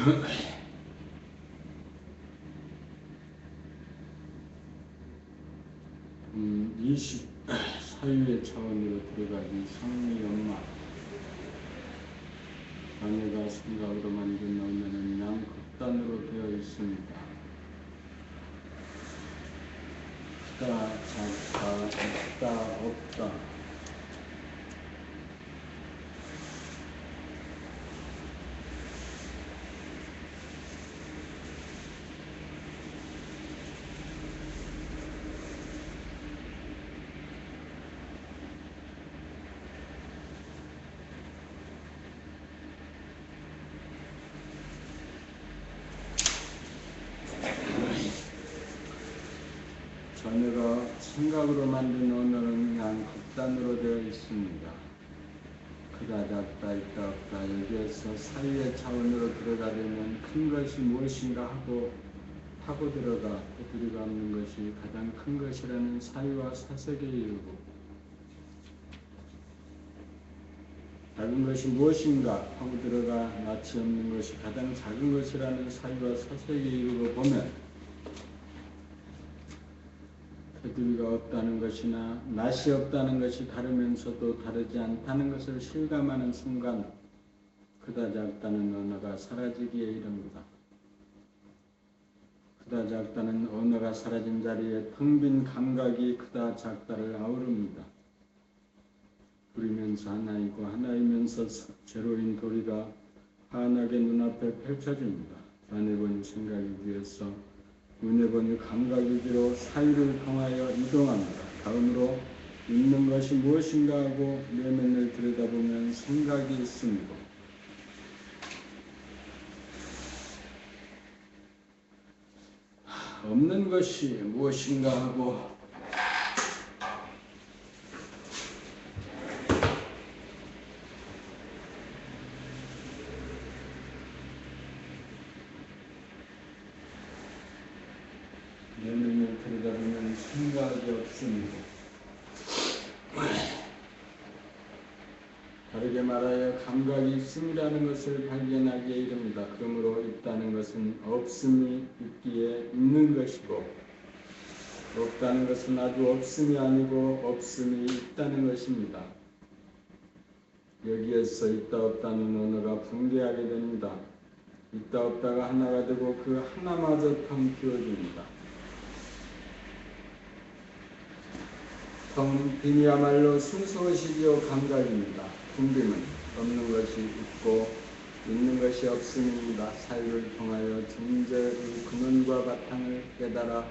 20 사유의 차원으로 들어가진 성리 엄마 자녀가 생각으로 만든 언어는 양극단으로 되어 있습니다. 있다, 작다, 있다, 없다. 자녀가 생각으로 만든 언어는 양극단으로 되어 있습니다. 크다 작다 있다 없다. 여기에서 사유의 차원으로 들어가려면 큰 것이 무엇인가 하고 파고 들어가 두드리고 없는 것이 가장 큰 것이라는 사유와 사색에 이르고, 작은 것이 무엇인가 하고 들어가 낯이 없는 것이 가장 작은 것이라는 사유와 사색에 이르고 보면 테두리가 없다는 것이나 낯이 없다는 것이 다르면서도 다르지 않다는 것을 실감하는 순간 크다 작다는 언어가 사라지기에 이릅니다. 크다 작다는 언어가 사라진 자리에 텅 빈 감각이 크다 작다를 아우릅니다. 둘이면서 하나이고 하나이면서 제로인 도리가 환하게 눈앞에 펼쳐집니다. 눈에 보니 생각이 위해서 눈에 보니 감각 위주로 사유를 통하여 이동합니다. 다음으로 있는 것이 무엇인가 하고 내면을 들여다보면 생각이 있습니다. 없는 것이 무엇인가 하고 내면을 들여다보면 생각이 없습니다. 다르게 말하여 감각이 있음이라는 것을 발견하기에 이릅니다. 그러므로 있다는 것은 없음이 있기에 있는 것이고, 없다는 것은 아주 없음이 아니고 없음이 있다는 것입니다. 여기에서 있다 없다는 언어가 붕괴하게 됩니다. 있다 없다가 하나가 되고 그 하나마저 텅 비워집니다. 텅 빈이야말로 순수의식이요 감각입니다. 텅 빈은 없는 것이 있고 있는 것이 없음입니다. 사유를 통하여 존재의 근원과 바탕을 깨달아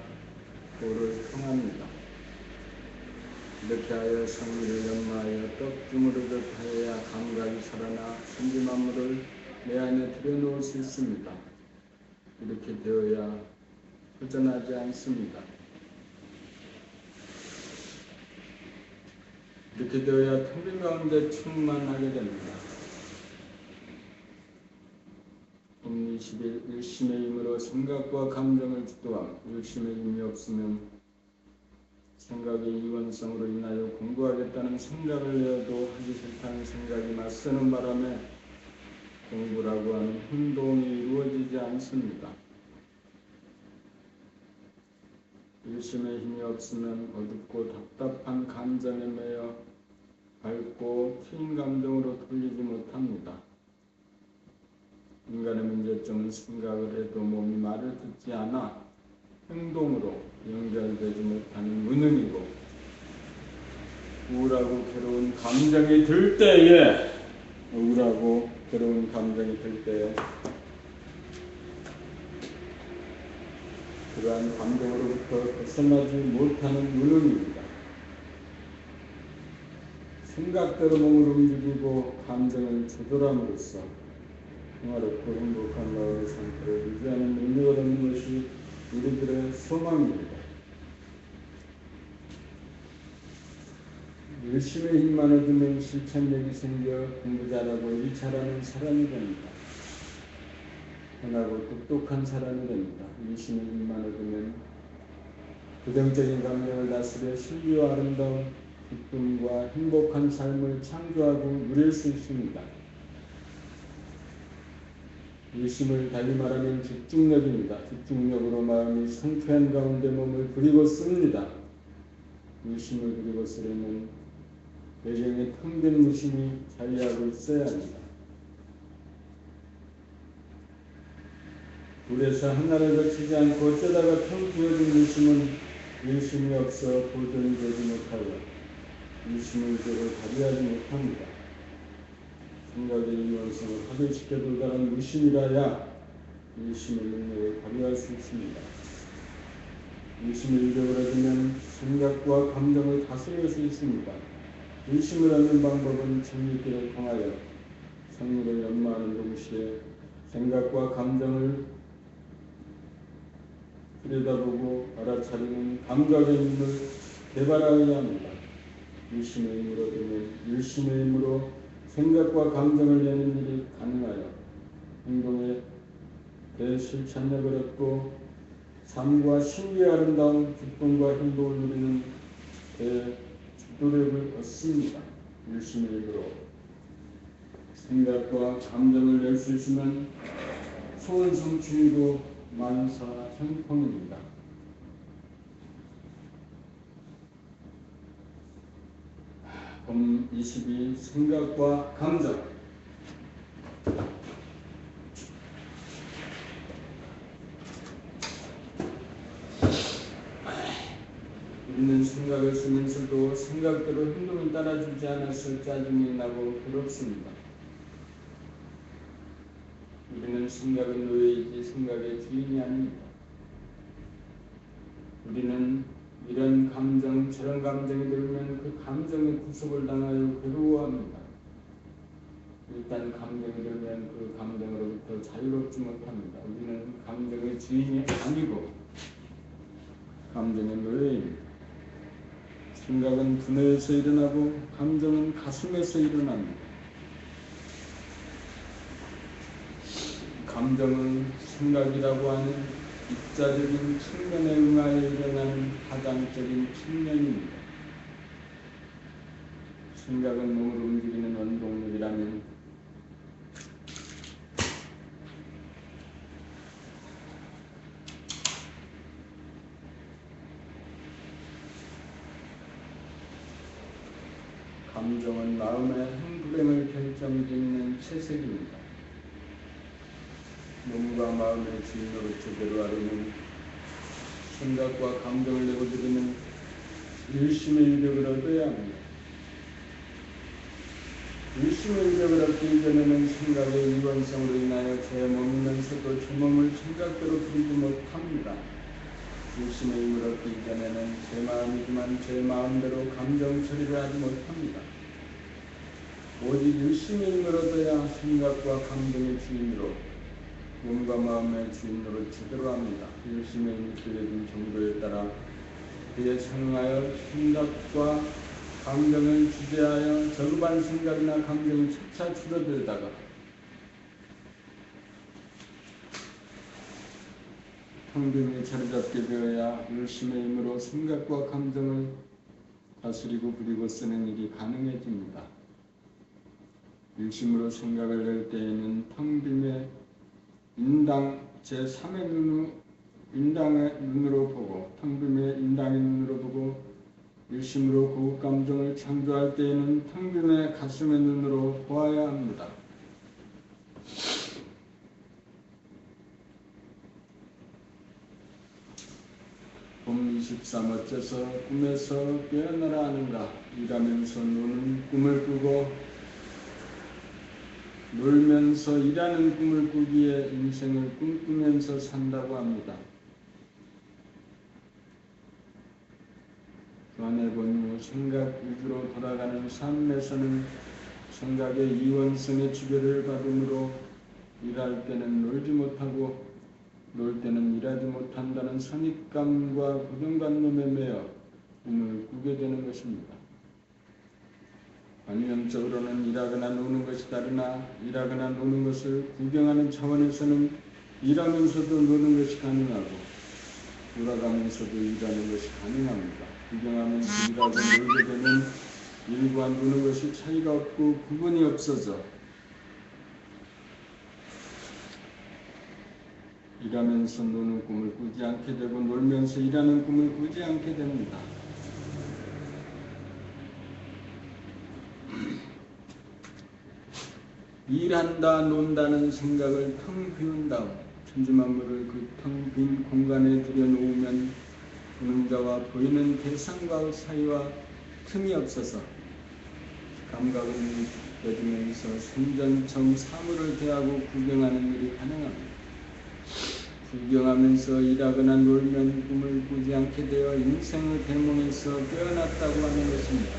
도를 통합니다. 이렇게 하여 성리를 연마하여 떡 주무르듯 하여야 감각이 살아나 천지 만물을 내 안에 들여놓을 수 있습니다. 이렇게 되어야 허전하지 않습니다. 이렇게 되어야 텅 빈 가운데 충만하게 됩니다. 옴니 21 일심의 힘으로 생각과 감정을 주도함. 일심의 힘이 없으면 생각의 이원성으로 인하여 공부하겠다는 생각을 내어도 하기 싫다는 생각이 맞서는 바람에 공부라고 하는 행동이 이루어지지 않습니다. 일심의 힘이 없으면 어둡고 답답한 감정에 매여 밝고 트인 감정으로 돌리지 못합니다. 인간의 문제점은 생각을 해도 몸이 말을 듣지 않아 행동으로 연결되지 못하는 무능이고, 우울하고 괴로운 감정이 들 때에 그러한 감정으로부터 벗어나지 못하는 무능입니다. 생각대로 몸을 움직이고 감정을 조절함으로써 평화롭고 행복한 마음의 상태를 유지하는 능력을 얻는 것이 우리들의 소망입니다. 열심의 힘만 얻으면 실천력이 생겨 공부 잘하고 일 잘하는 사람이 됩니다. 편하고 똑똑한 사람이 됩니다. 열심의 힘만 얻으면 부정적인 감정을 다스려 신비와 아름다운 기쁨과 행복한 삶을 창조하고 누릴 수 있습니다. 일심을 달리 말하면 집중력입니다. 집중력으로 마음이 상쾌한 가운데 몸을 부리고 씁니다. 일심을 부리고 쓰려면 내정에 텅 빈 무심이 자리하고 있어야 합니다. 불에서 하나를 거치지 않고 어쩌다가 텅 비어진 무심은 일심이 없어 보존이 되지 못하고 일심을 제대로 발휘하지 못합니다. 생각의 이원성을 확인시켜 도달한 무심이라야 일심의 능력을 발휘할 수 있습니다. 일심을 잃어버리면 생각과 감정을 다스릴 수 있습니다. 일심을 얻는 방법은 정리길을 통하여 성리를 연마하는 동시에 생각과 감정을 들여다보고 알아차리는 감각의 힘을 개발하여야 합니다. 일심의 힘을 얻으면 일심의 힘으로 생각과 감정을 내는 일이 가능하여 행동에 대실천력을 얻고 삶과 신비의 아름다운 기쁨과 행복을 누리는 대주도력을 얻습니다. 일심의 힘으로 생각과 감정을 낼 수 있으면 소원성취이고 만사형통입니다. 봄 22 생각과 감정. 우리는 생각을 쓰면서도 생각대로 행동을 따라주지 않아서 짜증이 나고 괴롭습니다. 우리는 생각의 노예이지 생각의 주인이 아닙니다. 우리는 이런 감정, 저런 감정이 들면 그 감정의 구속을 당하여 괴로워합니다. 일단 감정이 들면 그 감정으로부터 자유롭지 못합니다. 우리는 감정의 주인이 아니고 감정의 노예입니다. 생각은 두뇌에서 일어나고 감정은 가슴에서 일어납니다. 감정은 생각이라고 하는 입자적인 측면에 응하여 일어나는 파장적인 측면입니다. 생각은 몸을 움직이는 원동력이라면 감정은 마음의 행불행을 결정짓는 채색입니다. 몸과 마음의 주인으로 제대로 하려면 생각과 감정을 내버려두는 일심의 이력을 얻어야 합니다. 일심의 이력을 얻기 전에는 생각의 이원성으로 인하여 제 몸이면서도 제 몸을 생각대로 부리지 못합니다. 일심의 힘을 얻기 전에는 제 마음이지만 제 마음대로 감정 처리를 하지 못합니다. 오직 일심의 힘을 얻어야 생각과 감정의 주인으로 몸과 마음의 주인으로 제대로 합니다. 일심의 힘이 들려진 정도에 따라 그에 상응하여 생각과 감정을 주재하여 저급한 생각이나 감정이 차차 줄어들다가 평등히 자리잡게 되어야 일심의 힘으로 생각과 감정을 다스리고 부리고 쓰는 일이 가능해집니다. 일심으로 생각을 낼 때에는 텅빔의 인당 제3의 인당의 눈으로 보고 텅빔의 인당의 눈으로 보고 일심으로 고급 감정을 창조할 때에는 텅빔의 가슴의 눈으로 보아야 합니다. 봄 23 어째서 꿈에서 깨어나라 하는가. 일하면서 노는 꿈을 꾸고 놀면서 일하는 꿈을 꾸기에 인생을 꿈꾸면서 산다고 합니다. 교환해본 후 생각 위주로 돌아가는 삶에서는 생각의 이원성의 지배를 받음으로 일할 때는 놀지 못하고 놀 때는 일하지 못한다는 선입감과 고정관념에 매여 꿈을 꾸게 되는 것입니다. 관념적으로는 일하거나 노는 것이 다르나 일하거나 노는 것을 구경하는 차원에서는 일하면서도 노는 것이 가능하고 돌아가면서도 일하는 것이 가능합니다. 구경하면서 일하고 놀게 되면 일과 노는 것이 차이가 없고 구분이 없어져 일하면서 노는 꿈을 꾸지 않게 되고 놀면서 일하는 꿈을 꾸지 않게 됩니다. 일한다 논다는 생각을 텅 비운 다음 천지만물을 그 텅 빈 공간에 들여놓으면 보는 자와 보이는 대상과의 사이와 틈이 없어서 감각은 느껴지면서 생전처럼 사물을 대하고 구경하는 일이 가능합니다. 구경하면서 일하거나 놀면 꿈을 꾸지 않게 되어 인생의 대몽에서 깨어났다고 하는 것입니다.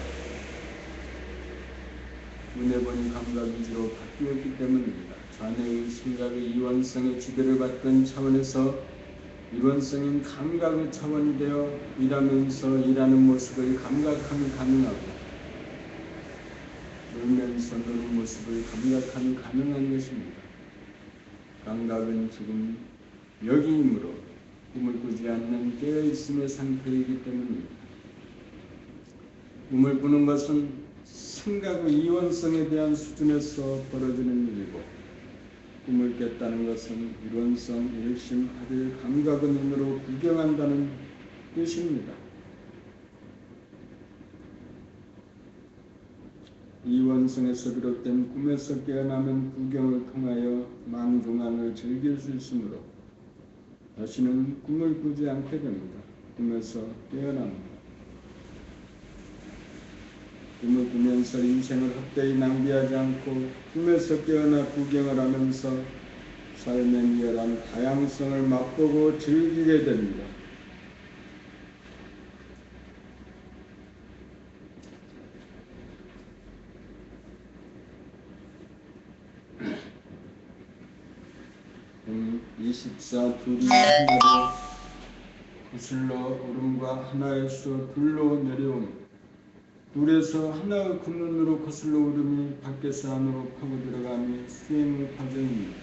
눈에 보는 감각 위주로 바뀌었기 때문입니다. 자네의 생각의 이원성의 지배를 받던 차원에서 이원성인 감각의 차원이 되어 일하면서 일하는 모습을 감각함이 가능하고 놀면서 노는 모습을 감각함이 가능한 것입니다. 감각은 지금 여기이므로 꿈을 꾸지 않는 깨어있음의 상태이기 때문입니다. 꿈을 꾸는 것은 생각의 이원성에 대한 수준에서 벌어지는 일이고 꿈을 깼다는 것은 이원성, 일심, 합일, 감각의 눈으로 구경한다는 뜻입니다. 이원성에서 비롯된 꿈에서 깨어나면 구경을 통하여 망중앙을 즐길 수 있으므로 다시는 꿈을 꾸지 않게 됩니다. 꿈에서 깨어납니다. 꿈을 꾸면서 인생을 헛되이 낭비하지 않고 꿈에서 깨어나 구경을 하면서 삶의 미열한 다양성을 맛보고 즐기게 됩니다. 꿈 24 둘이 하나로 거슬러 오름과 하나에서 둘로 내려옴 둘에서 하나의 근원으로 거슬러 오름이 밖에서 안으로 파고 들어감이 수행의 과정입니다.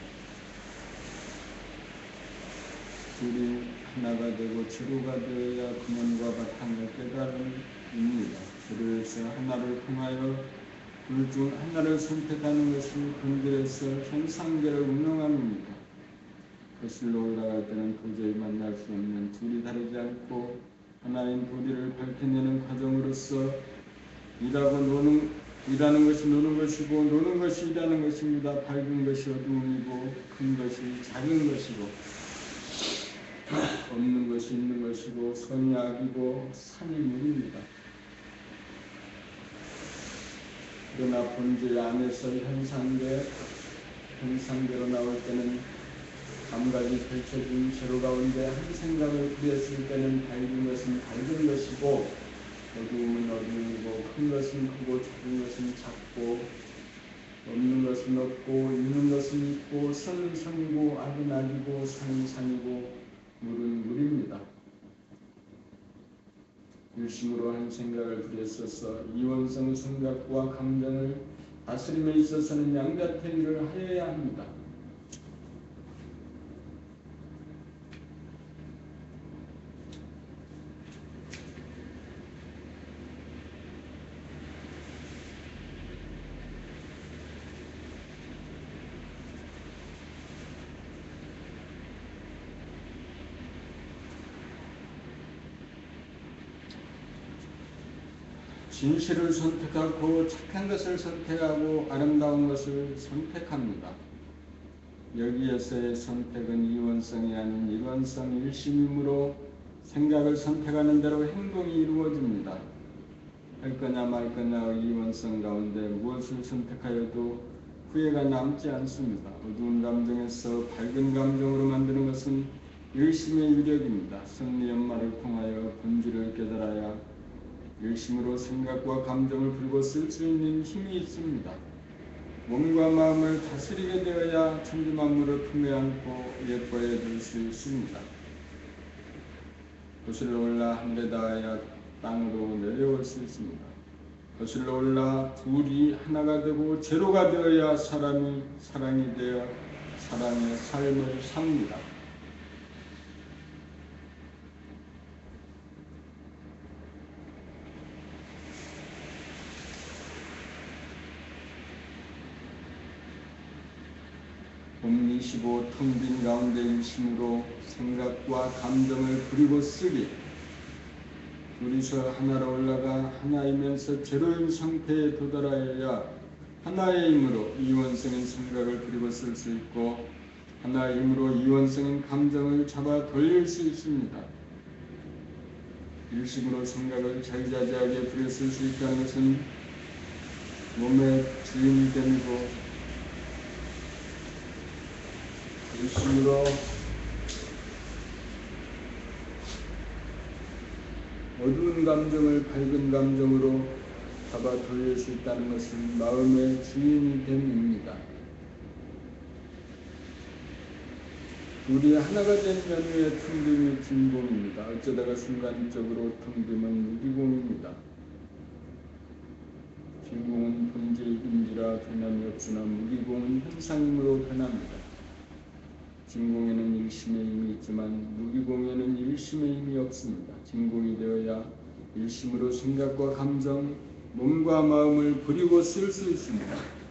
둘이 하나가 되고 제로가 되어야 근원과 바탕을 깨달음입니다. 제로에서 하나를 통하여 둘 중 하나를 선택하는 것이 근들에서 현상계를 운영함입니다. 거슬러 올라갈 때는 도저히 만날 수 없는 둘이 다르지 않고 하나인 도리를 밝혀내는 과정으로서 일하는 것이 노는 것이고 노는 것이 일하는 것입니다. 밝은 것이 어두움이고 큰 것이 작은 것이고 없는 것이 있는 것이고 선이 악이고 산이 물입니다. 그러나 본질 안에서 현상계로 나올 때는 감각이 펼쳐진 제로 가운데 한 생각을 부렸을 때는 밝은 것은 밝은 것이고 어두움은 어두움이고 큰 것은 크고 작은 것은 작고 없는 것은 없고 있는 것은 있고 선은 선이고 악은 악이고 산은 산이고 물은 물입니다. 일심으로 한 생각을 부렸어서 이원성 생각과 감정을 다스림에 있어서는 양자택일을 하여야 합니다. 진실을 선택하고 착한 것을 선택하고 아름다운 것을 선택합니다. 여기에서의 선택은 이원성이 아닌 일원성 일심이므로 생각을 선택하는 대로 행동이 이루어집니다. 할 거냐 말 거냐의 이원성 가운데 무엇을 선택하여도 후회가 남지 않습니다. 어두운 감정에서 밝은 감정으로 만드는 것은 일심의 위력입니다. 승리 연마를 통하여 본질을 깨달아야 일심으로 생각과 감정을 풀고 쓸 수 있는 힘이 있습니다. 몸과 마음을 다스리게 되어야 천지만물을 품에 안고 예뻐해 줄 수 있습니다. 거슬러 올라 하늘에 닿아야 땅으로 내려올 수 있습니다. 거슬러 올라 둘이 하나가 되고 제로가 되어야 사람이 사랑이 되어 사랑의 삶을 삽니다. 25 텅 빈 가운데 일심으로 생각과 감정을 부리고 쓰기. 둘이서 하나로 올라가 하나이면서 제로인 상태에 도달하여야 하나의 힘으로 이원성인 생각을 부리고 쓸 수 있고 하나의 힘으로 이원성인 감정을 잡아 돌릴 수 있습니다. 일심으로 생각을 자유자재하게 부려 쓸 수 있다는 것은 몸의 주인이 되고 일심으로 어두운 감정을 밝은 감정으로 잡아 돌릴 수 있다는 것은 마음의 주인이 됨입니다. 둘이 하나가 된 연유의 텅 빔이 진공입니다. 어쩌다가 순간적으로 텅 빔은 무기공입니다. 진공은 본질인지라 변함이 없으나 무기공은 현상임으로 변합니다. 진공에는 일심의 힘이 있지만 무기공에는 일심의 힘이 없습니다. 진공이 되어야 일심으로 생각과 감정, 몸과 마음을 부리고 쓸 수 있습니다.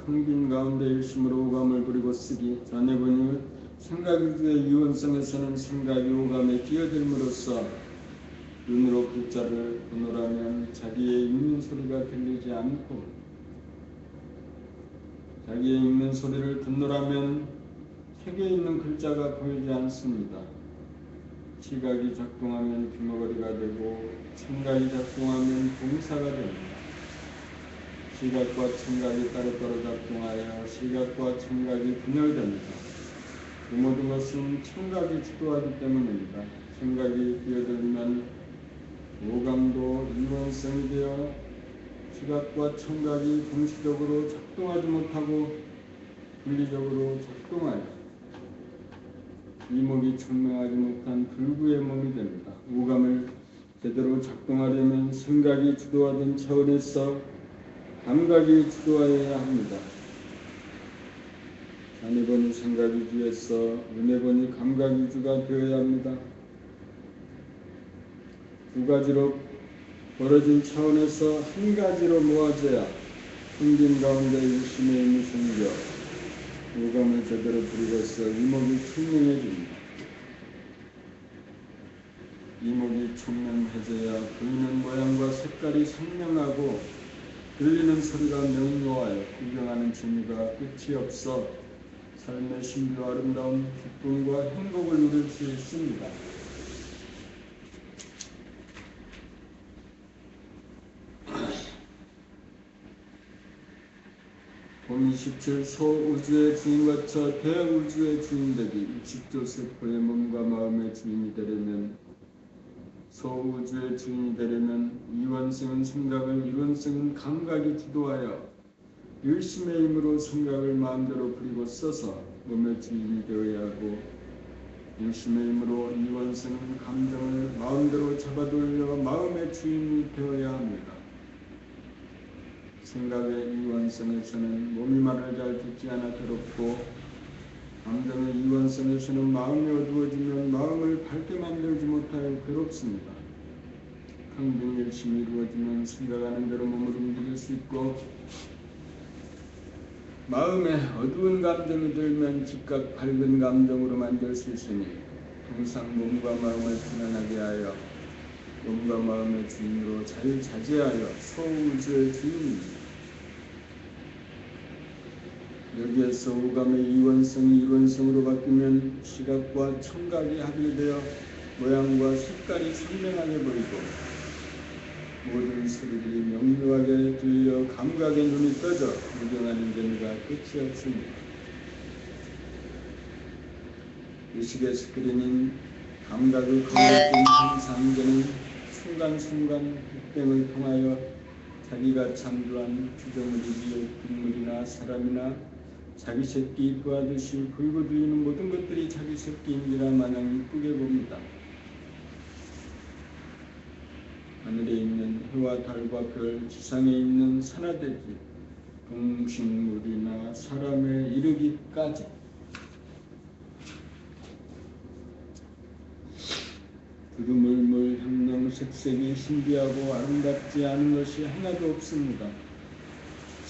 텅 빈 가운데 일심으로 오감을 부리고 쓰기. 전에 보니 생각의 유언성에서는 생각이 오감에 끼어들므로써 눈으로 글자를 보노라면 자기의 읽는 소리가 들리지 않고 자기의 읽는 소리를 듣노라면 책에 있는 글자가 보이지 않습니다. 시각이 작동하면 귀머거리가 되고 생각이 작동하면 동사가 됩니다. 시각과 청각이 따로따로 작동하여 시각과 청각이 분열됩니다. 이 모든 것은 청각이 주도하기 때문입니다. 생각이 뛰어들면 오감도 이원성이 되어 시각과 청각이 동시적으로 작동하지 못하고 분리적으로 작동하여 이목이 청명하지 못한 불구의 몸이 됩니다. 오감을 제대로 작동하려면 생각이 주도하던 차원에서 감각이 주도하여야 합니다. 안에 보니 생각이 주에서 눈에 보니 감각이 주가 되어야 합니다. 두 가지로 벌어진 차원에서 한 가지로 모아져야 텅빈 가운데 일심의 힘이 생겨 오감을 제대로 부리고서 이목이 청명해집니다. 이목이 청명해져야 보이는 모양과 색깔이 선명하고 들리는 소리가 명료하여 구경하는 재미가 끝이 없어 삶의 신비와 아름다운 기쁨과 행복을 누릴 수 있습니다. 봄 27 소우주의 주인같이 대우주의 주인되기. 60조 세포의 몸과 마음의 주인이 되려면 소우주의 주인이 되려면 이원성은 생각을 이원성은 감각이 주도하여 일심의 힘으로 생각을 마음대로 부리고 써서 몸의 주인이 되어야 하고 일심의 힘으로 이원성은 감정을 마음대로 잡아돌려 마음의 주인이 되어야 합니다. 생각의 이원성에서는 몸이 말을 잘 듣지 않아 괴롭고 감정의 이원성에서는 마음이 어두워지면 마음을 밝게 만들지 못하여 괴롭습니다. 텅 빈 일심이 이루어지면 생각하는 대로 몸을 움직일 수 있고 마음에 어두운 감정이 들면 즉각 밝은 감정으로 만들 수 있으니 항상 몸과 마음을 편안하게 하여 몸과 마음의 주인으로 자유자재하여 소우주의 주인입니다. 여기에서 오감의 이원성이 일원성으로 바뀌면 시각과 청각이 합일되어 모양과 색깔이 선명하게 보이고 모든 소리들이 명료하게 들려 감각의 눈이 떠져 구경하는 재미가 끝이 없습니다. 의식의 스크린인 감각의 거울등 상상되는 순간순간 빅뱅을 통하여 자기가 창조한 피조물이지 인물이나 사람이나 자기 새끼 보아듯이 굴고 들리는 모든 것들이 자기 새끼인지라 마냥 이쁘게 봅니다. 하늘에 있는 해와 달과 별, 지상에 있는 산하대지, 동식물이나 사람에 이르기까지 두루물물 형형색색이 신비하고 아름답지 않은 것이 하나도 없습니다.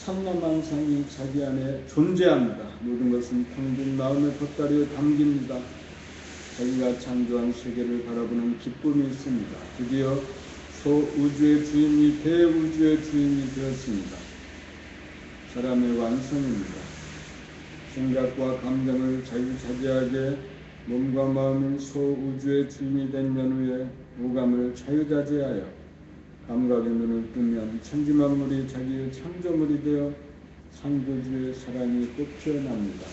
삼라만상이 자기 안에 존재합니다. 모든 것은 평균 마음의 보따리에 담깁니다. 자기가 창조한 세계를 바라보는 기쁨이 있습니다. 드디어 소우주의 주인이 대우주의 주인이 되었습니다. 사람의 완성입니다. 생각과 감정을 자유자재하게 몸과 마음이 소우주의 주인이 된 연후에 오감을 자유자재하여 감각의 눈을 뜨면 천지만물이 자기의 창조물이 되어 창조주의 사랑이 꽃피어납니다.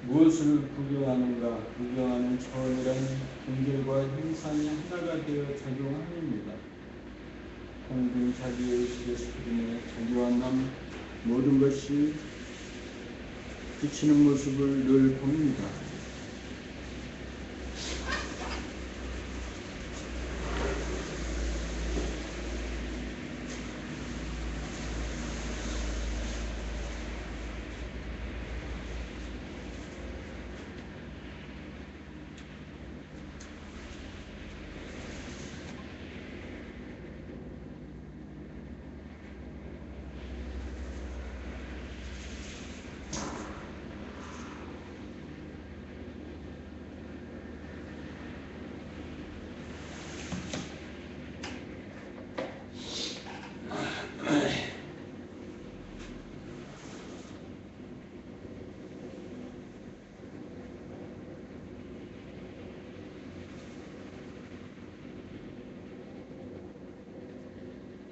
무엇을 구경하는가? 구경하는 차원이란 본질과 형상이 하나가 되어 작용함입니다. 평균 자기의 의식의 스크린에 자기와 남 모든 것이 비치는 모습을 늘 봅니다.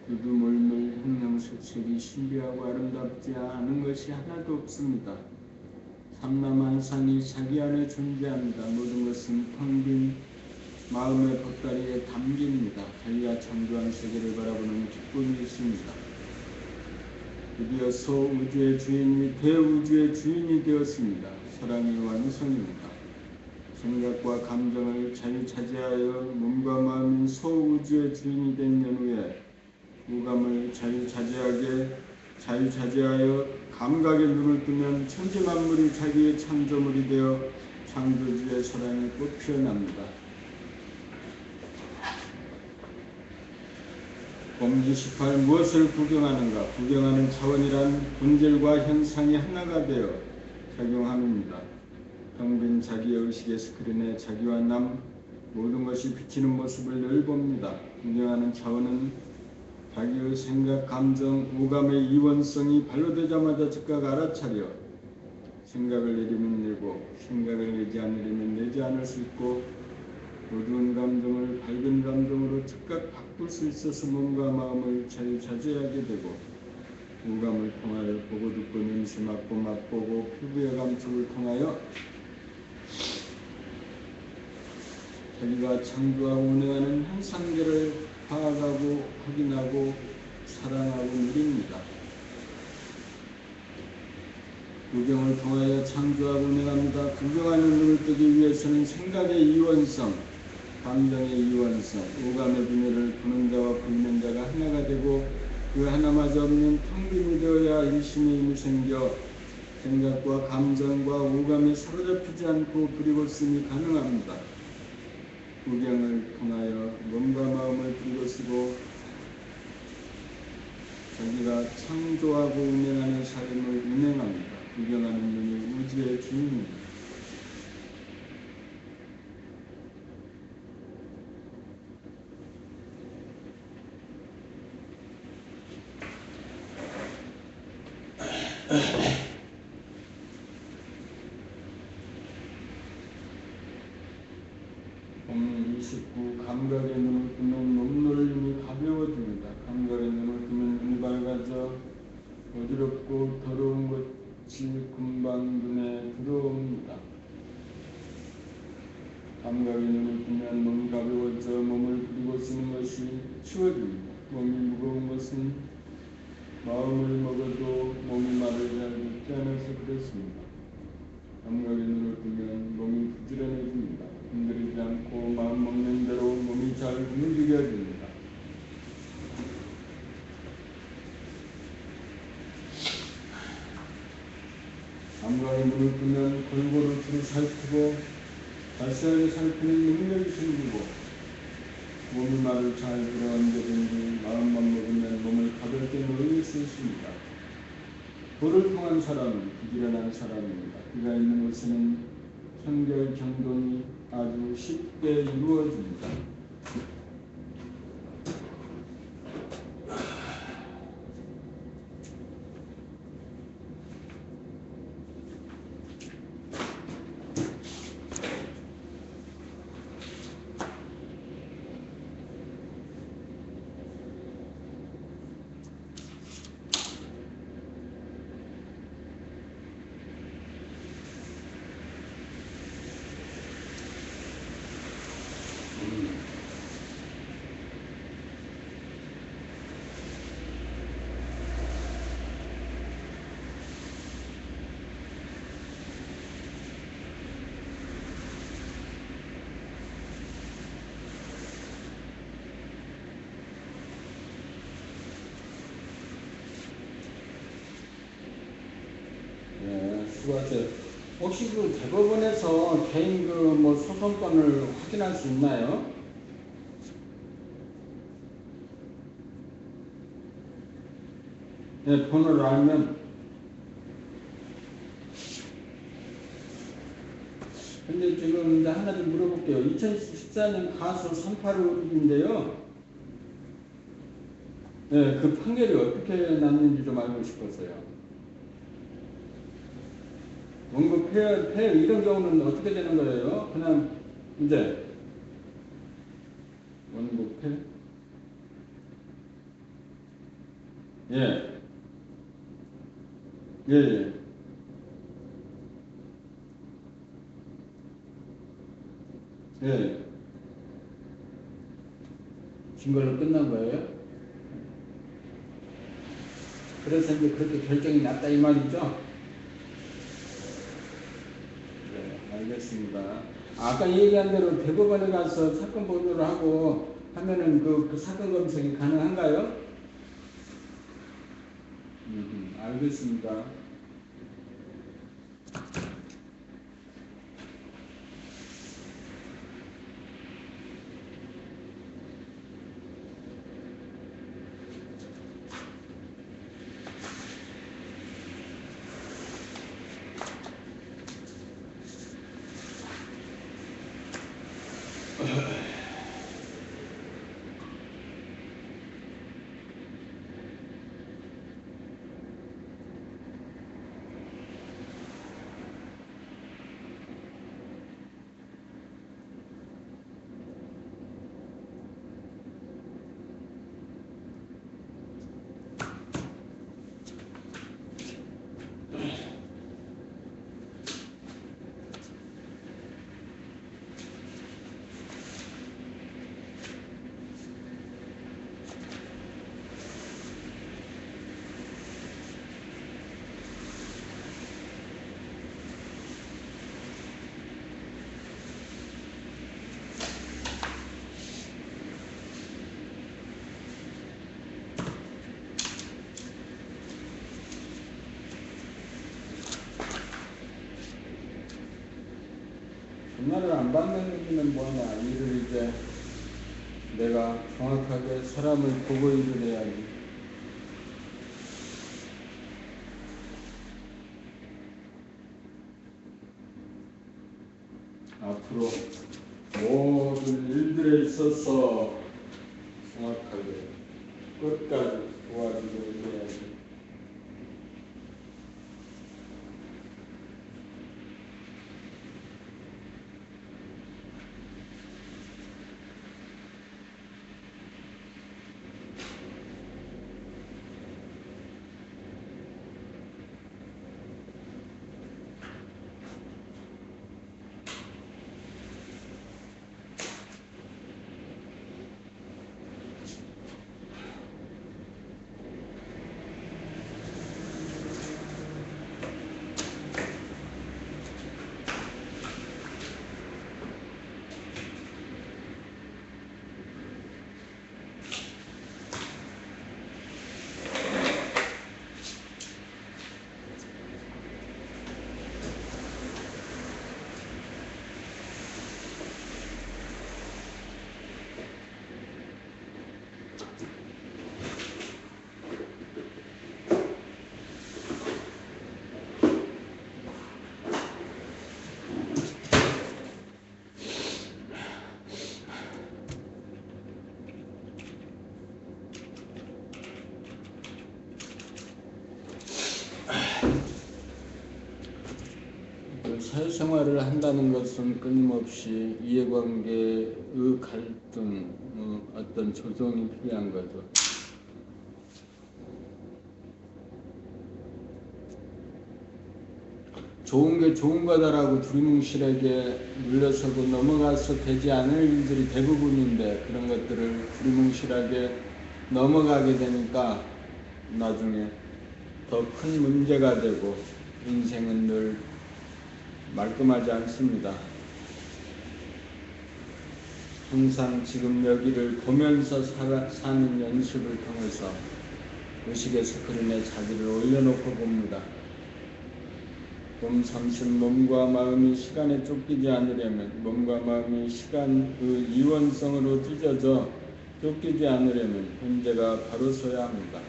두두물물 형형색색이 신비하고 아름답지 않은 것이 하나도 없습니다. 삼라만상이 자기 안에 존재합니다. 모든 것은 텅 빈 마음의 보따리에 담깁니다. 자기가 창조한 세계를 바라보는 기쁨이 있습니다. 드디어 소우주의 주인이 대우주의 주인이 되었습니다. 사랑의 완성입니다. 생각과 감정을 자유자재하여 몸과 마음인 소우주의 주인이 된 연후에 오감을 자유자재하여 감각의 눈을 뜨면 천지만물이 자기의 창조물이 되어 창조주의 사랑이 꽃피어납니다. 범기 18 무엇을 구경하는가? 구경하는 차원이란 본질과 형상이 하나가 되어 작용함입니다. 텅빈 자기의 의식의 스크린에 자기와 남 모든 것이 비치는 모습을 늘 봅니다. 구경하는 차원은 자기의 생각, 감정, 오감의 이원성이 반로되자마자 즉각 알아차려 생각을 내리면 내고 생각을 내지 않으려면 내지 않을 수 있고 어두운 감정을 밝은 감정으로 즉각 바꿀 수 있어서 몸과 마음을 자유자재하게 되고 오감을 통하여 보고 듣고 냄새 맡고 맛보고 피부의 감촉을 통하여 자기가 창조하고 운행하는 현상들을 파악하고 확인하고 사랑하고 누립니다. 구경을 통하여 창조하고 운행합니다. 구경하는 눈을 뜨기 위해서는 생각의 이원성, 감정의 이원성, 오감의 분야를 보는 자와 보이는 자가 하나가 되고 그 하나마저 없는 텅 빈이 되어야 일심의 힘이 생겨 생각과 감정과 오감에 사로잡히지 않고 부리고쓰이 가능합니다. 구경을 통하여 몸과 마음을 부리고쓰고 자기가 창조하고 운행하는 삶을 운행합니다. 구경하는 눈이 우주의 주인입니다. 본문 29 감각의 눈을 뜨면 몸놀림이 가벼워집니다. 감각의 눈을 뜨면 눈이 밝아져 어지럽고 더러운 것이 금방 눈에 들어옵니다. 감각의 눈을 뜨면 몸이 가벼워져 몸을 부리고 쓰는 것이 쉬워집니다. 몸이 무거운 것은 마음을 먹어도 몸이 말을 잘 듣지 않아서 그렇습니다. 감각의 눈을 뜨면 몸이 부지런해집니다. 흔들리지 않고 마음 먹는 대로 몸이 잘 움직여집니다. 감각의 눈을 뜨면 골고루 주를 살피고 자세하게 살피는 능력이 생기고 몸이 말을 잘 들어 언제든지 마음만 먹으면 몸을 가볍게 노릇히 쓸 수 있습니다. 도를 통한 사람은 부지런한 사람입니다. 그가 있는 곳에는 청결 경동이 아주 쉽게 이루어집니다. 수고하세요. 혹시 그 대법원에서 개인 그 소송권을 확인할 수 있나요? 네, 번호를 알면. 근데 지금 이제 하나 좀 물어볼게요. 2014년 가수 385인데요. 네, 그 판결이 어떻게 났는지 좀 알고 싶었어요. 원고 폐업 이런 경우는 어떻게 되는 거예요? 그냥 이제 원고 폐? 예. 예, 예. 예. 진 걸로 끝난 거예요? 그래서 이제 그렇게 결정이 났다 이 말이죠? 네, 알겠습니다. 아까 얘기한 대로 대법원에 가서 사건 보도를 하고 하면은 그 사건 검색이 가능한가요? 알겠습니다. 전화를 안 받는 의미는 뭐냐? 일을 이제 내가 정확하게 사람을 보고 일을 해야지. 앞으로 모든 일들에 있어서 정확하게 끝까지 도와주고 일해야지. 사회생활을 한다는 것은 끊임없이 이해관계의 갈등, 어떤 조정이 필요한 거죠. 좋은 게 좋은 거다라고 두리뭉실하게 물러서고 넘어가서 되지 않을 일들이 대부분인데, 그런 것들을 두리뭉실하게 넘어가게 되니까 나중에 더 큰 문제가 되고 인생은 늘 말끔하지 않습니다. 항상 지금 여기를 보면서 사는 연습을 통해서 의식의 스크린에 자기를 올려놓고 봅니다. 봄 30 몸과 마음이 시간에 쫓기지 않으려면, 몸과 마음이 시간의 이원성으로 찢어져 쫓기지 않으려면 현재가 바로 서야 합니다.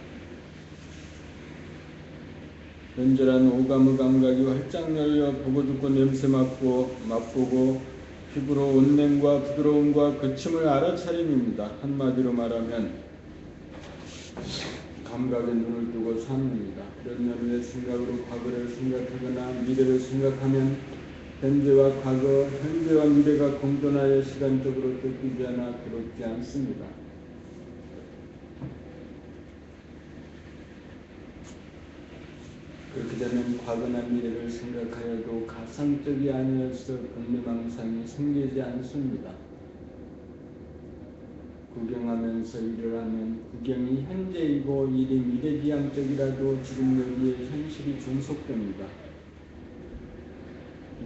현재란 오감의 감각이 활짝 열려 보고 듣고 냄새 맡고 맛보고 피부로 온냄과 부드러움과 거침을 알아차림입니다. 한마디로 말하면 감각에 눈을 뜨고 삶입니다. 몇 년 후의 생각으로 과거를 생각하거나 미래를 생각하면 현재와 과거, 현재와 미래가 공존하여 시간적으로 쫓기지 않아 괴롭지 않습니다. 그렇게 되면 과거나 미래를 생각하여도 가상적이 아니어서 근리망상이 생기지 않습니다. 구경하면서 일을 하면 구경이 현재이고 일이 미래지향적이라도 지금 여기에 현실이 종속됩니다.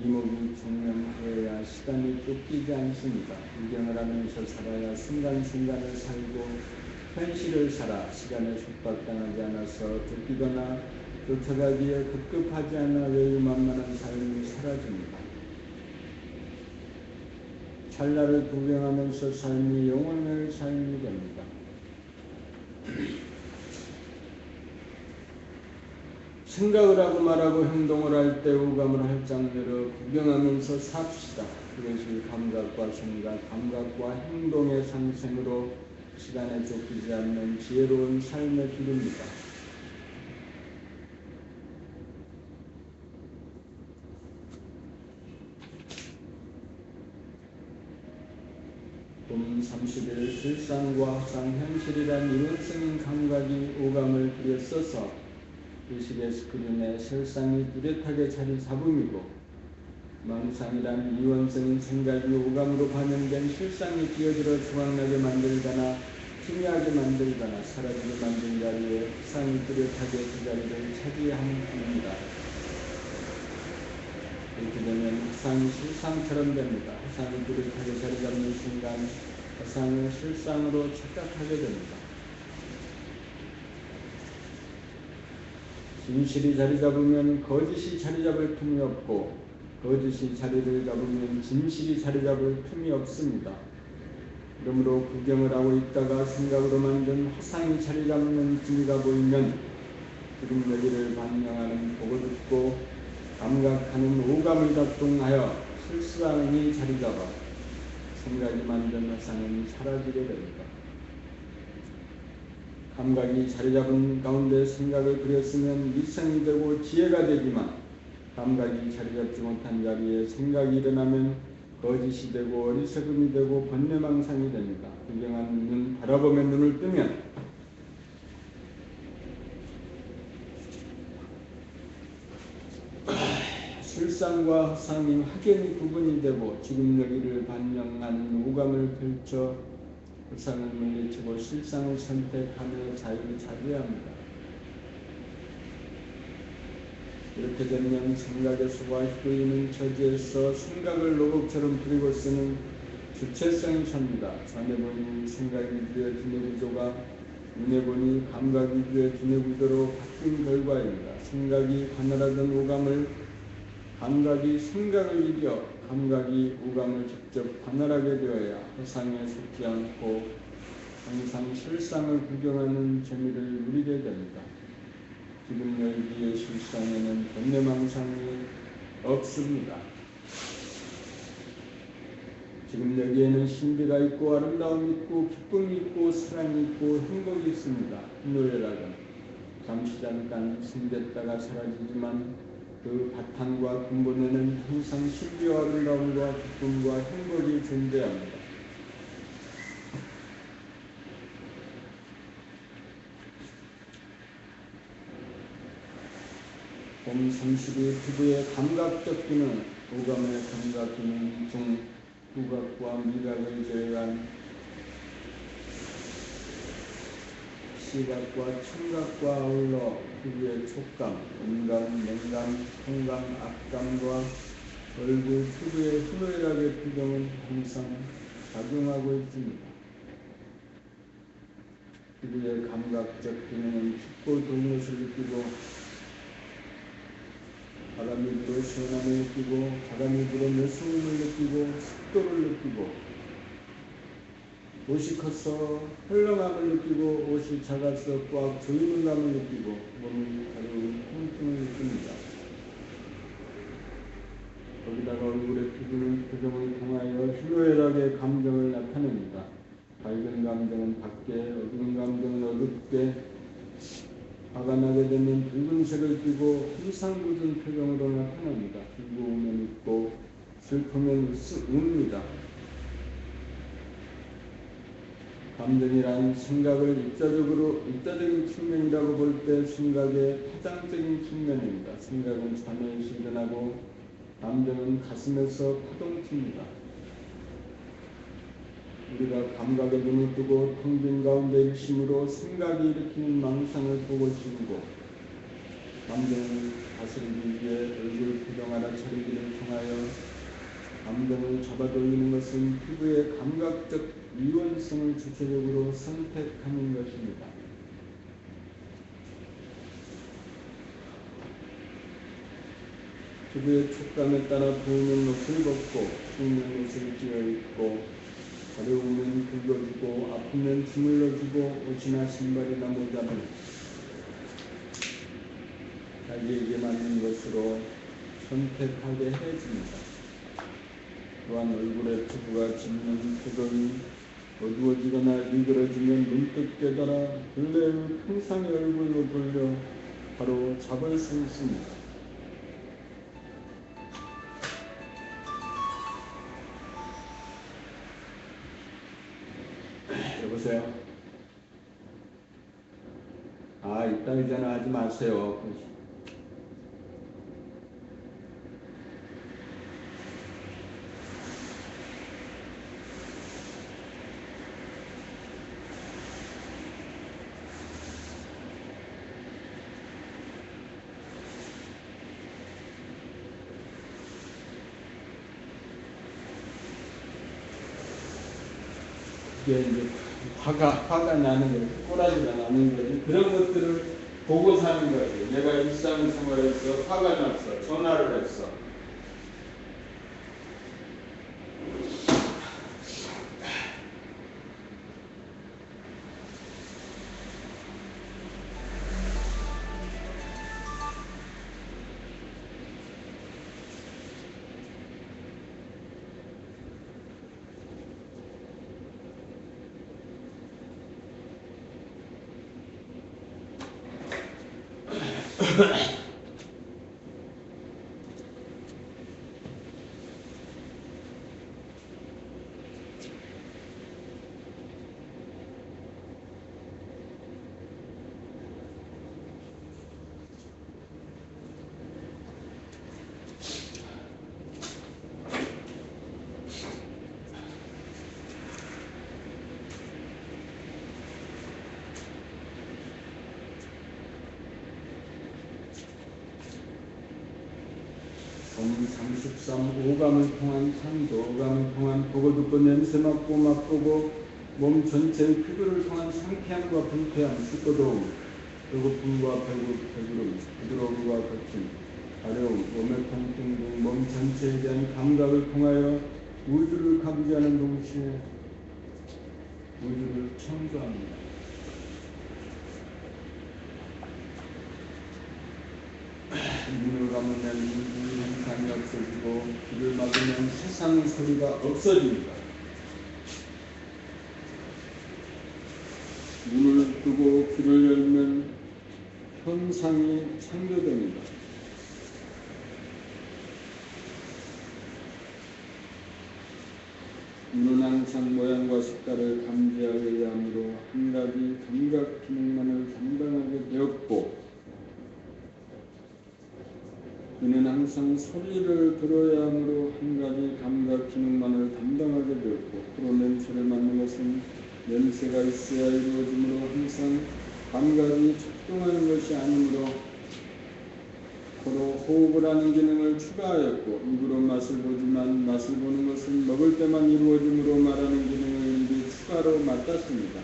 이목이 중명해야 시간이 쫓기지 않습니다. 구경을 하면서 살아야 순간순간을 살고 현실을 살아 시간에 속박당하지 않아서 쫓기거나 쫓아가기에 급급하지 않아 여유만만한 삶이 사라집니다. 찰나를 구경하면서 삶이 영원할 삶이 됩니다. 생각을 하고 말하고 행동을 할 때 오감을 활짝 열어 구경하면서 삽시다. 그것이 감각과 생각, 감각과 행동의 상생으로 시간에 쫓기지 않는 지혜로운 삶의 길입니다. 봄 30일 실상과 확상 현실이란 이원성인 감각이 오감을 들여써서 의식의 스크린에 실상이 뚜렷하게 자리 잡음이고, 망상이란 이원성인 생각이 오감으로 반영된 실상이 뛰어들어 조각나게 만들거나 희미하게 만들거나 사라지게 만든 자리에 확상이 뚜렷하게 그 자리를 차지하는 뿐입니다. 이렇게 되면 화상이 실상처럼 됩니다. 화상이 뚜렷하게 자리 잡는 순간 화상을 실상으로 착각하게 됩니다. 진실이 자리 잡으면 거짓이 자리 잡을 틈이 없고, 거짓이 자리를 잡으면 진실이 자리 잡을 틈이 없습니다. 그러므로 구경을 하고 있다가 생각으로 만든 허상이 자리 잡는 진리가 보이면 지금 여기를 반영하는 보고 듣고 감각하는 오감을 작동하여 실상이 자리 잡아 생각이 만든 허상은 사라지게 됩니다. 감각이 자리 잡은 가운데 생각을 그렸으면 이성이 되고 지혜가 되지만 감각이 자리 잡지 못한 자리에 생각이 일어나면 거짓이 되고 어리석음이 되고 번뇌망상이 됩니다. 구경하는 눈, 바라보면 눈을 뜨면 실상과 허상이 확연히 구분이 되고 지금 여기를 반영하는 오감을 펼쳐 허상을 물리치고 실상을 선택하며 자유를 차지합니다. 이렇게 되면 생각에 속아있고 있는 처지에서 생각을 로봇처럼 부리고 쓰는 주체성이 삽니다. 전에 보이는 생각 위주의 두뇌 구조가 눈에 보니 감각 위주의 두뇌 구조로 바뀐 결과입니다. 생각이 관할하던 오감을 감각이 생각을 이겨 감각이 오감을 직접 관할하게 되어야 허상에 속지 않고 항상 실상을 구경하는 재미를 누리게 됩니다. 지금 여기의 실상에는 번뇌망상이 없습니다. 지금 여기에는 신비가 있고 아름다움이 있고 기쁨이 있고 사랑이 있고 행복이 있습니다. 노래라든 잠시 잠깐 숨됐다가 사라지지만 그 바탕과 근본에는 항상 신비와 아름다움과 기쁨과 행복이 존재합니다. 봄 30일 피부의 감각적 기능, 오감의 감각 기능 중 후각과 미각을 제외한 시각과 청각과 아울러 피부의 촉감, 음감, 냉감, 통감, 압감과 얼굴, 피부의 희노애락의 표정은 항상 작용하고 있습니다. 피부의 감각적 기능은 춥고 더운 것을 느끼고 바람이 불어 시원함을 느끼고 바람이 불어 내숭음을 느끼고 습도를 느끼고 옷이 커서 헐렁함을 느끼고 옷이 작아서 꽉 조이는 감을 느끼고 몸이 가려운 통증을 느낍니다. 거기다가 얼굴의 피부는 표정을 통하여 희노애락의 감정을 나타냅니다. 밝은 감정은 밝게, 어두운 감정은 어둡게, 화가 나게 되면 붉은색을 띠고 희상궂은 표정으로 나타납니다. 즐거우면 웃고 슬프면 웁니다. 감정이란 생각을 입자적인 측면이라고 볼 때 생각의 파장적인 측면입니다. 생각은 자뇌에서 일어나고 감정은 가슴에서 파동칩니다. 우리가 감각에 눈을 뜨고 텅 빈 가운데 일심으로 생각이 일으키는 망상을 보고 지우고 감정을 다스리기 위해 얼굴 표정 하나 차리기를 통하여 감정을 잡아돌리는 것은 피부의 감각적 이원성을 주체적으로 선택하는 것입니다. 피부의 촉감에 따라 부으는 옷을 벗고 추우면 옷을 찌어입고 가려우면 긁어주고 아프면 주물러주고 옷이나 신발이나 모자는 자기에게 맞는 것으로 선택하게 해줍니다. 또한 얼굴의 피부가 짙는 표정이 어두워지거나 일그러지면 문득 깨달아 근래의 평상의 얼굴로 돌려 바로 잡을 수 있습니다. 여보세요? 이따 전화하지 마세요. 이게 이제 화가 나는 거지, 꼬라지가 나는 거지. 그런 것들을 보고 사는 거지. 내가 일상생활에서 화가 났어. 전화를 했어. 봄 33 오감을 통한 향도 오감을 통한 보고 듣고 냄새 맡고 맛보고 몸 전체의 피부를 통한 상쾌함과 불쾌함 습도도움 배고픔과 배부름 부드러움과 거침 가려움 몸의 통증 등 몸 전체에 대한 감각을 통하여 우주를 감지하는 동시에 우주를 청소합니다. 눈을 감으면 우주 현상이 없어지고 귀를 막으면 세상 소리가 없어집니다. 눈을 뜨고 귀를 열면 현상이 창조됩니다. 눈은 항상 모양과 색깔을 감지하게 함으로 한 가지 감각 기능만을 담당하게 되었고 귀는 항상 소리를 들어야 하므로 한 가지 감각 기능만을 담당하게 되었고 코로 냄새를 맡는 것은 냄새가 있어야 이루어지므로 항상 감각이 작동하는 것이 아니므로 코로 호흡을 하는 기능을 추가하였고 입으로 맛을 보지만 맛을 보는 것은 먹을 때만 이루어지므로 말하는 기능을 일부 추가로 맡았습니다.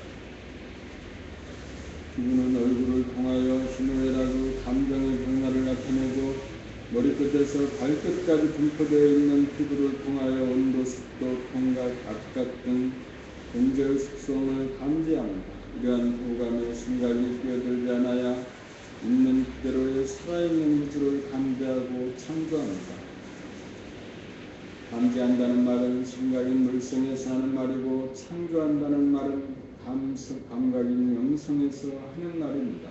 기분은 얼굴을 통하여 희노애락 감정의 변화를 나타내고 머리끝에서 발끝까지 분포되어 있는 피부를 통하여 온도, 습도, 통각, 각각 등 존재의 속성을 감지합니다. 이러한 오감의 생각이 끼어들지 않아야 있는 그대로의 살아있는 우주를 감지하고 창조합니다. 감지한다는 말은 생각인 물성에서 하는 말이고 창조한다는 말은 감각인 영성에서 하는 말입니다.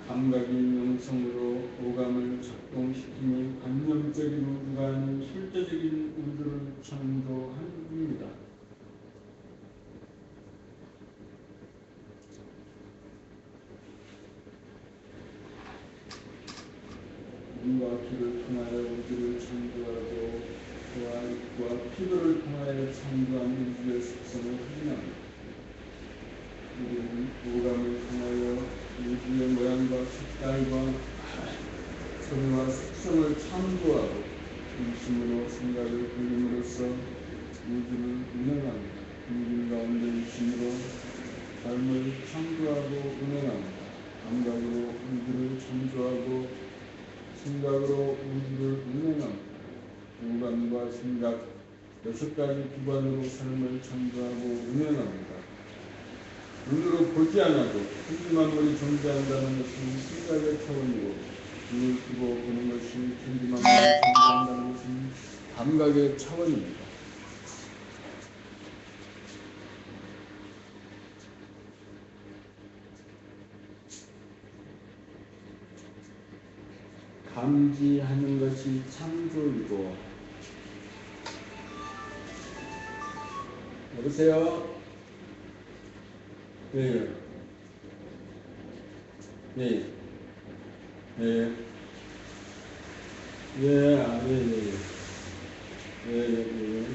감각인 영성으로 오감을 작동시키니 관념적인 우주가 아닌 실제적인 우주를 창조합니다. 눈과 귀를 통하여 우주를 창조하고 코와 입과 피부를 통하여 창조한 우주의 속성을 확인합니다. 우리는 오감을 통하여 우주의 모양과 색깔과 소리와 속성을 창조하고 중심으로 생각을 돌림으로써 우주를 운행합니다. 인간 가운데 중심으로 삶을 창조하고 운행합니다. 감각으로 우주를 창조하고 생각으로 우주를 운행합니다. 오감과 생각 6가지 기관으로 삶을 창조하고 운행합니다. 눈으로 보지 않아도 천지만물이 존재한다는 것은 생각의 차원이고 눈을 뜨고 보는 것이 천지만물이 존재한다는 것은 감각의 차원입니다. 감지하는 것이 창조이고 여보세요? 네. 네. 네. 예, 예, 예. 예, 예, 예.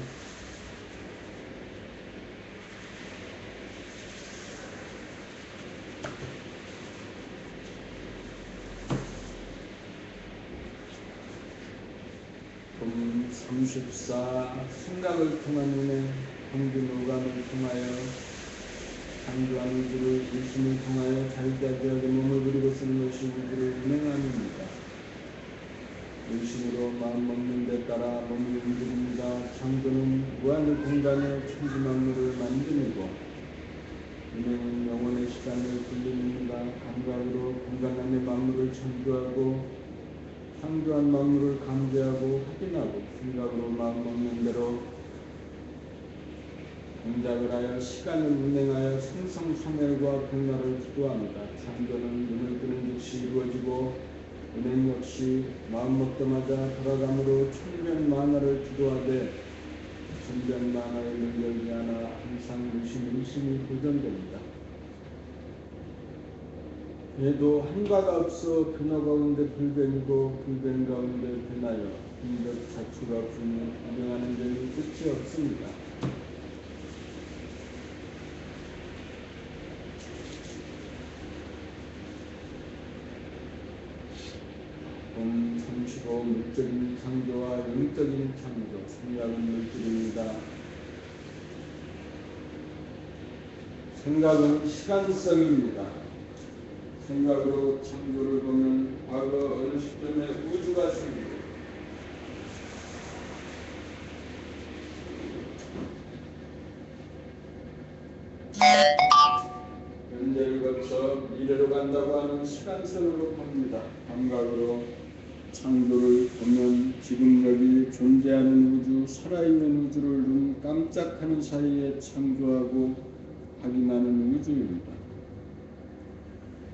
봄 34 생각을 통한 은혜, 평균 오감을 통하여 창조한 우주를 의심을 통하여 자유자재하게 몸을 부리고 쓰는 것이 우주를 운행함입니다. 의심으로 마음 먹는 데 따라 몸이 움직입니다. 창조는 무한의 공간에 천지만물을 만듦이고 운행은 영혼의 시간을 돌립니다. 감각으로 공간 안의 만물을 창조하고 창조한 만물을 감지하고 확인하고 생각으로 마음 먹는 대로 동작을 하여 시간을 운행하여 생성소멸과 공로를 기도합니다. 창조는 눈을 뜨는 즉시 이루어지고 운행 역시 마음 먹자마자 돌아감으로 천변만화를 기도하되 천변만화의 능력이 하나 항상 의심이 도전됩니다. 얘도 한가가 없어 변화 가운데 불변이고 불변 가운데 변하여 인적 자체가 분명하는 점이 끝이 없습니다. 봄 35 물적인 창조와 영적인 창조, 생각은 물질입니다. 생각은 시간성입니다. 생각으로 창조를 보면 과거 어느 시점에 우주가 생기고 현재를 거쳐 미래로 간다고 하는 시간선으로 봅니다. 감각으로 창조를 보면 지금 여기 존재하는 우주, 살아있는 우주를 눈 깜짝하는 사이에 창조하고 확인하는 우주입니다.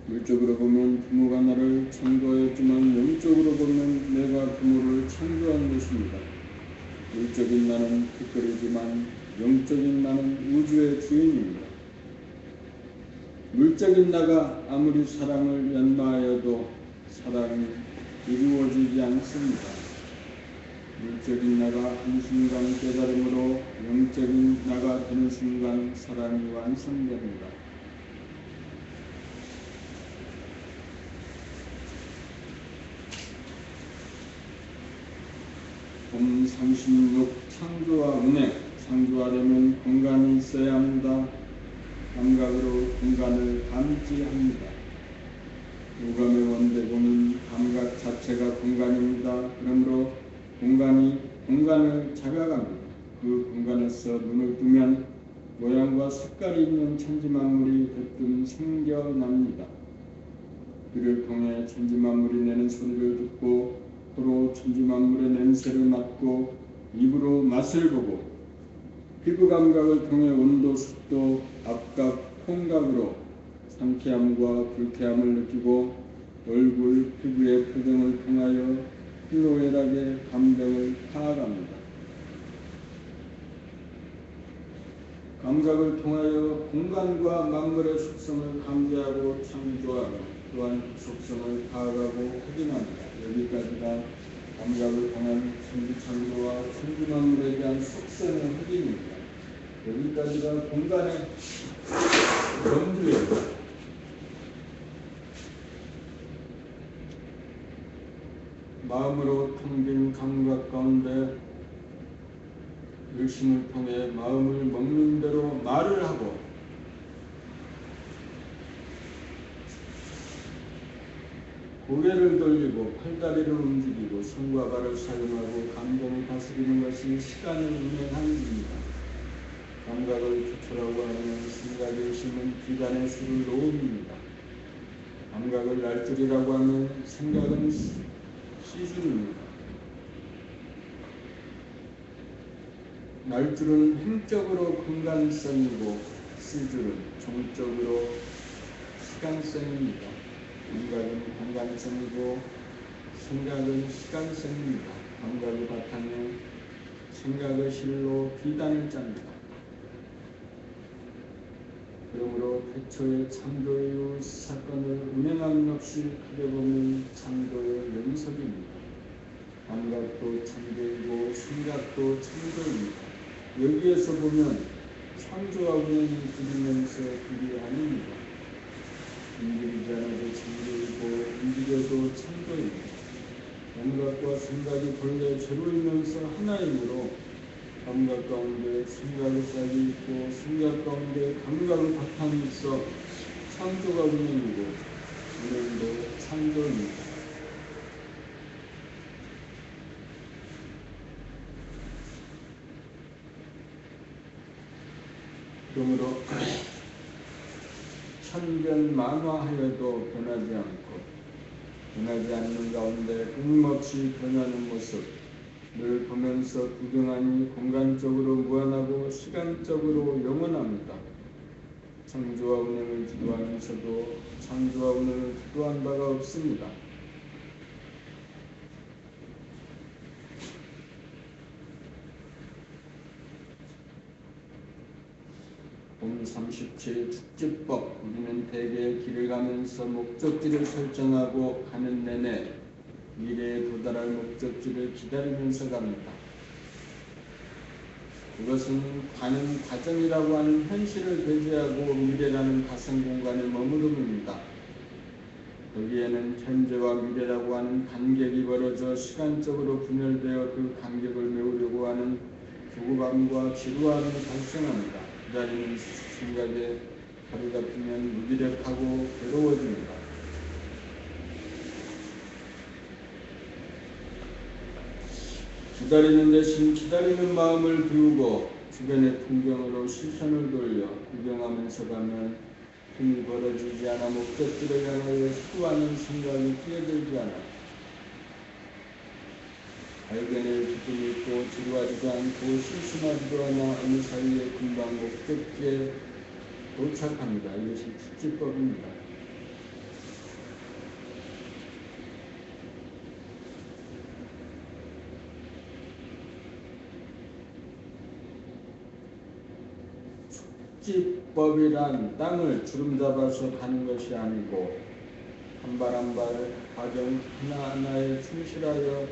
물적으로 보면 부모가 나를 창조하였지만 영적으로 보면 내가 부모를 창조한 것입니다. 물적인 나는 핏거리지만 영적인 나는 우주의 주인입니다. 물적인 나가 아무리 사랑을 연마하여도 사랑이 이루어지지 않습니다. 물적인 나가 한순간 깨달음으로 영적인 나가 되는 순간 사랑이 완성됩니다. 봄 36 창조와 운행, 창조하려면 공간이 있어야 합니다. 감각으로 공간을 감지합니다. 오감의 원대고는 감각 자체가 공간입니다. 그러므로 공간을 잡아갑니다. 그 공간에서 눈을 뜨면 모양과 색깔이 있는 천지만물이 대뜸 생겨납니다. 그를 통해 천지만물이 내는 소리를 듣고 코로 천지만물의 냄새를 맡고 입으로 맛을 보고 피부 감각을 통해 온도, 습도, 압각, 콩각으로 상쾌함과 불쾌함을 느끼고 얼굴, 피부의 표정을 통하여 희노애락의 감정을 파악합니다. 감각을 통하여 공간과 만물의 속성을 감지하고 창조하고 또한 속성을 파악하고 확인합니다. 여기까지가 감각을 통한 천지창조와 천지만물에 대한 속성의 확인입니다. 여기까지가 공간의 정주입니다. 마음으로 텅빈 감각 가운데 의심을 통해 마음을 먹는 대로 말을 하고 고개를 돌리고 팔다리를 움직이고 손과 발을 사용하고 감정을 다스리는 것이 시간을 운행하는 일입니다. 감각을 조절하고 하는 생각의 의심은 비단의 수를 놓음입니다. 감각을 날줄이라고 하면 생각은 시준입니다. 날줄은 힘적으로 공간성이고 시줄은 종적으로 시간성입니다. 감각은 공간성이고 생각은 시간성입니다. 감각의 바탕에 생각의 실로 비단을 짭니다. 그러므로 태초의 창조 이후 사건을 운행함 역시 크게 보면 창조의 연속입니다. 감각도 창조이고 생각도 창조입니다. 여기에서 보면 창조와 운행이 둘이면서 둘이 아닙니다. 움직이지 않아도 창조이고 움직여도 창조입니다. 감각과 생각이 본래 제로이면서 하나이므로 감각 가운데 생각의 짝이 있고 생각 가운데 감각의 바탕이 있어 창조가 운행이고 운행도 창조입니다. 그러므로 천변만화하여도 변하지 않고 변하지 않는 가운데 끊임없이 변하는 모습 늘 보면서 구경하니 공간적으로 무한하고 시간적으로 영원합니다. 창조와 운행을 기도하면서도 창조와 운행을 기도한 바가 없습니다. 봄 37 축지법. 우리는 대개 길을 가면서 목적지를 설정하고 가는 내내 미래에 도달할 목적지를 기다리면서 갑니다. 이것은 가는 과정이라고 하는 현실을 배제하고 미래라는 가상 공간에 머무름입니다. 거기에는 현재와 미래라고 하는 간격이 벌어져 시간적으로 분열되어 그 간격을 메우려고 하는 조급함과 지루함이 발생합니다. 기다리는 생각에 하루 같으면 무기력하고 괴로워집니다. 기다리는 대신 기다리는 마음을 비우고 주변의 풍경으로 시선을 돌려 구경하면서 가면 힘이 벌어지지 않아 목적지를 향하여 수고하는 생각이 뛰어들지 않아 발견의 기쁨이 있고 지루하지도 않고 심심하지도 않아 어느 사이에 금방 목적지에 도착합니다. 이것이 축지법입니다. 축지법이란 땅을 주름잡아서 가는 것이 아니고 한 발 한 발 과정 하나하나에 충실하여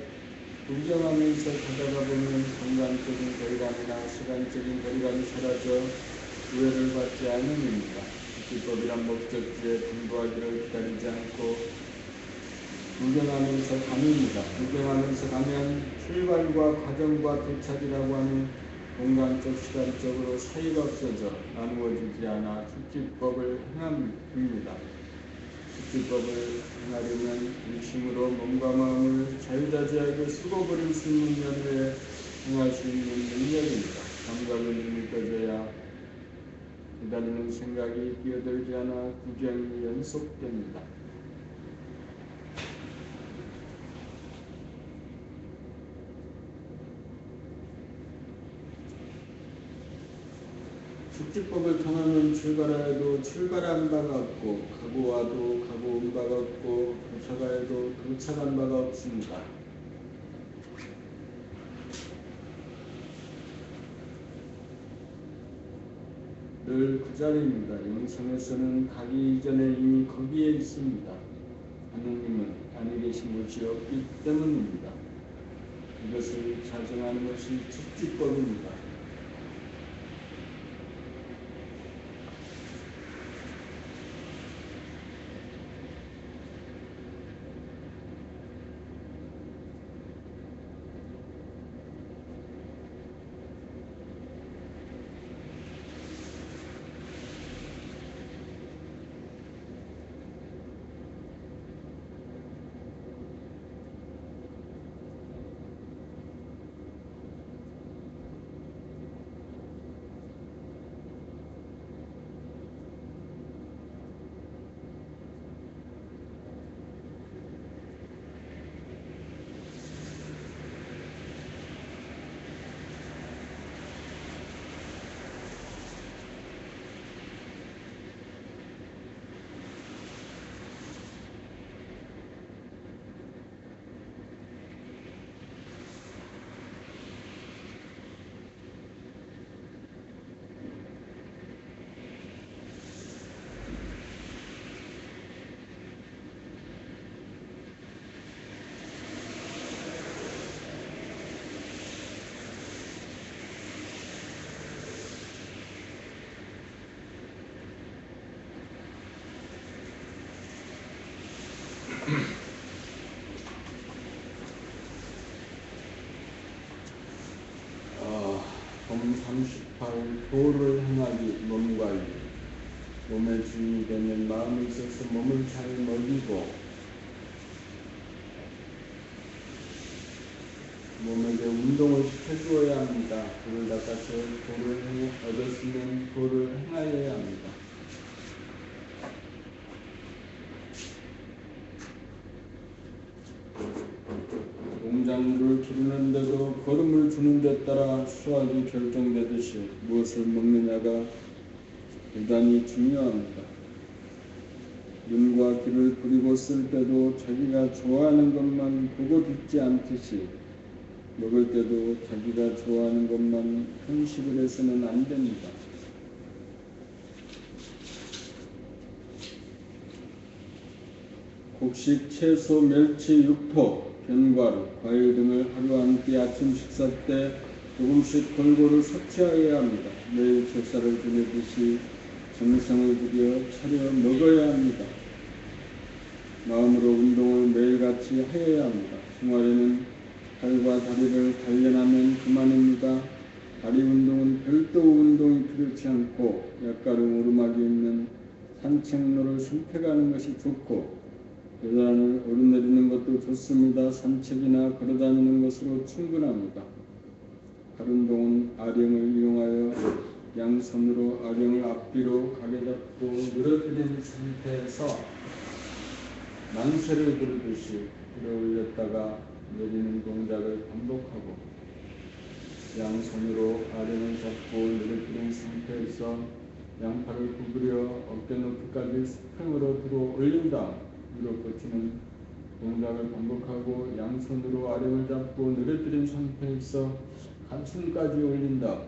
구경하면서 가다가 보면 공간적인 거리감이나 시간적인 거리감이 사라져 우회를 받지 않음입니다. 축지법이란 목적지에 분부하기를 기다리지 않고 구경하면서 감입니다. 구경하면서 가면 출발과 과정과 도착이라고 하는 공간적 시간적으로 사이가 없어져 나누어지지 않아 축지법을 행합니다. 축지법을 행하려면 일심으로 몸과 마음을 자유자재하게 쓰고 버릴 수 있는 연회에 행할 수 있는 능력입니다. 감각을 느껴져야 기다리는 생각이 끼어들지 않아 구경이 연속됩니다. 축지법을 통하면 출발하여도 출발한 바가 없고 가고 와도 가고 온 바가 없고 도착하여도 도착한 바가 없습니다. 늘 그 자리입니다. 영성에서는 가기 이전에 이미 거기에 있습니다. 하느님은 안에 계신 곳이 없기 때문입니다. 이것을 자정하는 것이 축지법입니다. 봄 38 도를 행하기 몸관리. 몸의 주인이 되면 마음에 있어서 몸을 잘 먹이고 몸에게 운동을 시켜주어야 합니다. 돌을 닦아서 돌을 얻었으면 돌을 행하여야 합니다. 농작물을 기르는데도 거름을 주는 데 따라 수확이 결정되듯이 무엇을 먹느냐가 대단히 중요합니다. 눈과 귀를 부리고 쓸 때도 자기가 좋아하는 것만 보고 듣지 않듯이 먹을 때도 자기가 좋아하는 것만 편식을 해서는 안 됩니다. 곡식, 채소, 멸치, 육포, 견과류, 과일 등을 하루 한 끼 아침 식사 때 조금씩 골고루 섭취해야 합니다. 매일 제사를 지내듯이 정성을 들여 차려 먹어야 합니다. 마음으로 운동을 매일같이 하여야 합니다. 주말에는 팔과 다리를 단련하면 그만입니다. 다리 운동은 별도 운동이 필요치 않고 약가름 오르막이 있는 산책로를 선택하는 것이 좋고 계단을 오르내리는 것도 좋습니다. 산책이나 걸어다니는 것으로 충분합니다. 팔 운동은 아령을 이용하여 양손으로 아령을 앞뒤로 가게 잡고 늘어뜨린 상태에서 만세를 부르듯이 들어올렸다가 내리는 동작을 반복하고 양손으로 아령을 잡고 늘어뜨린 상태에서 양팔을 구부려 어깨 높이까지 스프링으로 들어 올린 다음 무릎 뻗치는 동작을 반복하고 양손으로 아령을 잡고 늘어뜨린 상태에서 가슴까지 올린 다음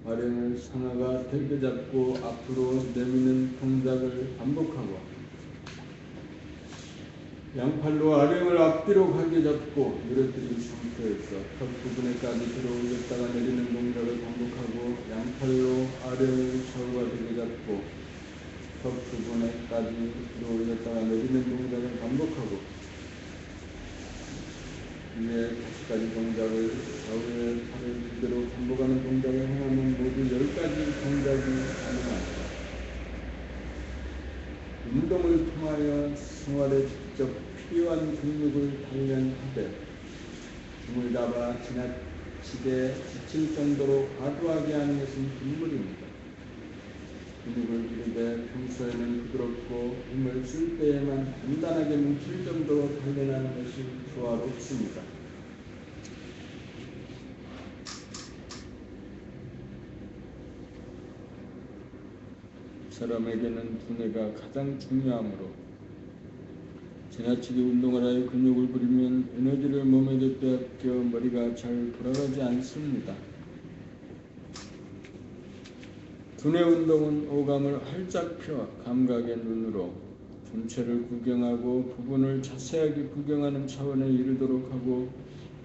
아령을 상하가 되게 잡고 앞으로 내미는 동작을 반복하고 양팔로 아령을 앞뒤로 가게 잡고 늘어뜨린 상태에서 턱 부분에까지 들어 올렸다가 내리는 동작을 반복하고 양팔로 아령을 좌우가 되게 잡고 턱 부분에까지 들어 올렸다가 내리는 동작을 반복하고 이외 5가지 동작을 좌우의 팔을 그대로 반복하는 동작을 행하면 모두 10가지 동작이 가능합니다. 운동을 통하여 생활에 직접 필요한 근육을 단련하되 등을 잡아 지나치게 지칠 정도로 과도하게 하는 것은 금물입니다. 근육을 기르되 평소에는 부드럽고 힘을 쓸 때에만 단단하게 뭉칠 정도로 단련하는 것이 조화롭습니다. 사람에게는 두뇌가 가장 중요하므로 지나치게 운동을 하여 근육을 부리면 에너지를 몸에게 빼앗겨 머리가 잘 돌아가지 않습니다. 두뇌 운동은 오감을 활짝 펴 감각의 눈으로 전체를 구경하고 부분을 자세하게 구경하는 차원에 이르도록 하고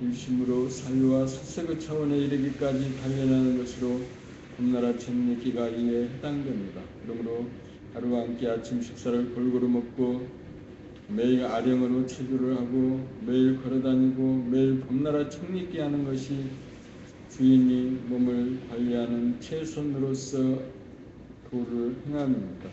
일심으로 사유와 사색의 차원에 이르기까지 단련하는 것으로 금나라 챗니기가 이에 해당됩니다. 그러므로 하루 한 끼 아침 식사를 골고루 먹고 매일 아령으로 체조를 하고 매일 걸어다니고 매일 봄나라 책읽기 하는 것이 주인이 몸을 관리하는 최선으로서 도를 행함입니다.